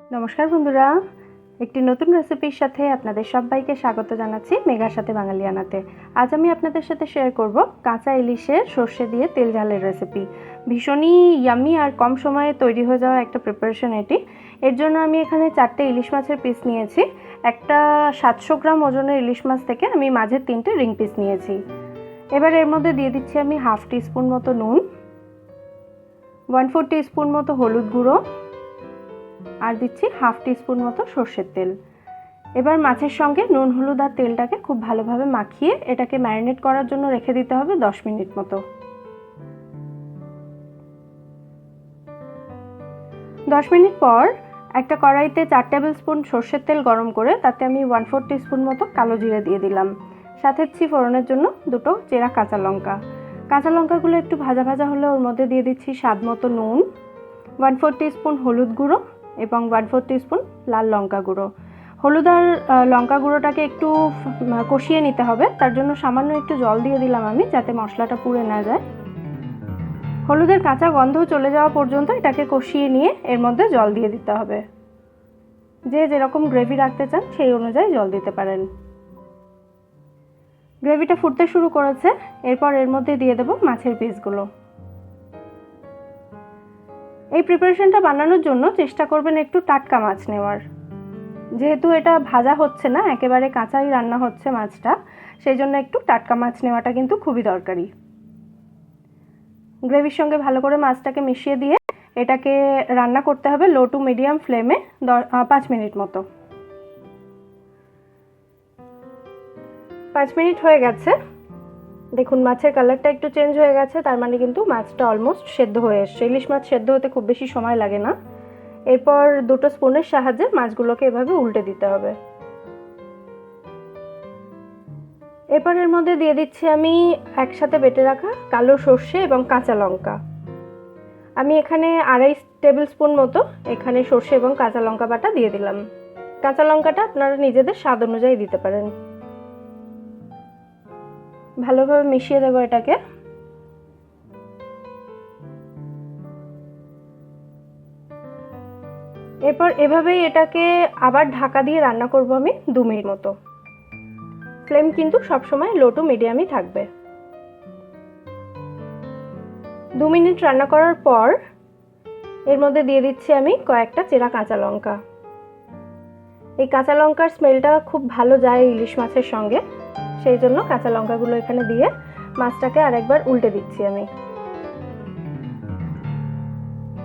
নমস্কার বন্ধুরা, একটি নতুন রেসিপির সাথে আপনাদের সবাইকে স্বাগত জানাচ্ছি মেঘার সাথে বাঙালিয়ানাতে। আজ আমি আপনাদের সাথে শেয়ার করব কাঁচা ইলিশের সর্ষে দিয়ে তেল ঝালের রেসিপি। ভীষণই ইয়ামি আর কম সময়ে তৈরি হয়ে যাওয়া একটা প্রিপারেশন এটি। এর জন্য আমি এখানে 4টে ইলিশ মাছের পিস নিয়েছি। একটা 700 গ্রাম ওজনের ইলিশ মাছ থেকে আমি মাঝের 3টে রিং পিস নিয়েছি। এবার এর মধ্যে দিয়ে দিচ্ছি আমি হাফ টিস্পুন মতো নুন, 1/4 টিস্পুন মতো হলুদ গুঁড়ো, আর দিচ্ছি হাফ টিস্পুন মতো সর্ষের তেল। এবার মাছের সঙ্গে নুন, হলুদ আর তেলটাকে খুব ভালোভাবে মাখিয়ে এটাকে ম্যারিনেট করার জন্য রেখে দিতে হবে 10 মিনিট মতো। 10 মিনিট পর একটা কড়াইতে 4 টেবিল স্পুন সর্ষের তেল গরম করে তাতে আমি 1/4 টিস্পুন মতো কালো জিরে দিয়ে দিলাম। সাথে দিচ্ছি ফোড়নের জন্য 2টো চেরা কাঁচা লঙ্কা। কাঁচা লঙ্কাগুলো একটু ভাজা ভাজা হলে ওর মধ্যে দিয়ে দিচ্ছি স্বাদ মতো নুন, 1/4 টিস্পুন হলুদ গুঁড়ো এবং 1/4 টিস্পুন লাল লঙ্কা গুঁড়ো। হলুদ আর লঙ্কা গুঁড়োটাকে একটু কষিয়ে নিতে হবে, তার জন্য সামান্য একটু জল দিয়ে দিলাম আমি, যাতে মশলাটা পুড়ে না যায়। হলুদের কাঁচা গন্ধ চলে যাওয়া পর্যন্ত এটাকে কষিয়ে নিয়ে এর মধ্যে জল দিয়ে দিতে হবে। যে যেরকম গ্রেভি রাখতে চান সেই অনুযায়ী জল দিতে পারেন। গ্রেভিটা ফুটতে শুরু করেছে, এরপর এর মধ্যে দিয়ে দেব মাছের পিসগুলো। এই প্রিপারেশনটা বানানোর জন্য চেষ্টা করবেন একটু টাটকা মাছ নেওয়ার। যেহেতু এটা ভাজা হচ্ছে না, একেবারে কাঁচাই রান্না হচ্ছে মাছটা, সেই জন্য একটু টাটকা মাছ নেওয়াটা কিন্তু খুবই দরকারি। গ্রেভির সঙ্গে ভালো করে মাছটাকে মিশিয়ে দিয়ে এটাকে রান্না করতে হবে লো টু মিডিয়াম ফ্লেমে 5 মিনিট মতো। 5 মিনিট হয়ে গেছে, দেখুন মাছের কালারটা একটু চেঞ্জ হয়ে গেছে, তার মানে কিন্তু মাছটা অলমোস্ট সেদ্ধ হয়ে এসছে। ইলিশ মাছ সেদ্ধ হতে খুব বেশি সময় লাগে না। এরপর 2টো স্পুনের সাহায্যে মাছগুলোকে এভাবে উল্টে দিতে হবে। এরপর এর মধ্যে দিয়ে দিচ্ছি আমি একসাথে বেটে রাখা কালো সর্ষে এবং কাঁচা লঙ্কা। আমি এখানে 2.5 টেবিল স্পুন মতো এখানে সর্ষে এবং কাঁচা লঙ্কা বাটা দিয়ে দিলাম। কাঁচা লঙ্কাটা আপনারা নিজেদের স্বাদ অনুযায়ী দিতে পারেন। ভালোভাবে মিশিয়ে দেবো এটাকে। এরপর এভাবেই এটাকে আবার ঢাকা দিয়ে রান্না করব আমি 2 মিনিট মতো। ফ্লেম কিন্তু সবসময় লো টু মিডিয়ামই থাকবে। 2 মিনিট রান্না করার পর এর মধ্যে দিয়ে দিচ্ছি আমি কয়েকটা চেরা কাঁচা লঙ্কা। এই কাঁচা লঙ্কার স্মেলটা খুব ভালো যায় ইলিশ মাছের সঙ্গে, সেই জন্য কাঁচা লঙ্কাগুলো এখানে দিয়ে মাছটাকে আরেকবার উল্টে দিচ্ছি আমি।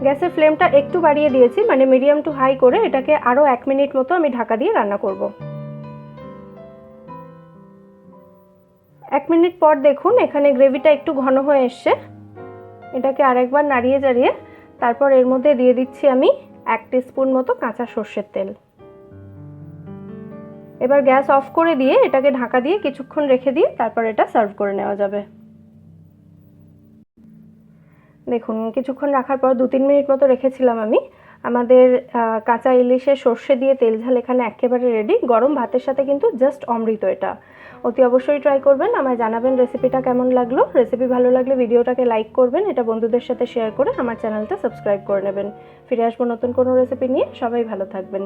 গ্যাসের ফ্লেমটা একটু বাড়িয়ে দিয়েছি, মানে মিডিয়াম টু হাই করে এটাকে আরও 1 মিনিট মতো আমি ঢাকা দিয়ে রান্না করব। 1 মিনিট পর দেখুন এখানে গ্রেভিটা একটু ঘন হয়ে এসছে। এটাকে আরেকবার নাড়িয়ে চাড়িয়ে তারপর এর মধ্যে দিয়ে দিচ্ছি আমি 1 টিস্পুন মতো কাঁচা সর্ষের তেল। এবার গ্যাস অফ করে দিয়ে এটাকে ঢাকা দিয়ে কিছুক্ষণ রেখে দিয়ে তারপর এটা সার্ভ করে নেওয়া যাবে। দেখুন কিছুক্ষণ রাখার পর 2-3 মিনিট মতো রেখেছিলাম আমি। আমাদের কাঁচা ইলিশের সর্ষে দিয়ে তেল ঝাল এখানে একেবারে রেডি। গরম ভাতের সাথে কিন্তু জাস্ট অমৃত এটা। অতি অবশ্যই ট্রাই করবেন, আমায় জানাবেন রেসিপিটা কেমন লাগলো। রেসিপি ভালো লাগলে ভিডিওটাকে লাইক করবেন, এটা বন্ধুদের সাথে শেয়ার করে আমার চ্যানেলটা সাবস্ক্রাইব করে নেবেন। ফিরে আসবো নতুন কোনো রেসিপি নিয়ে। সবাই ভালো থাকবেন।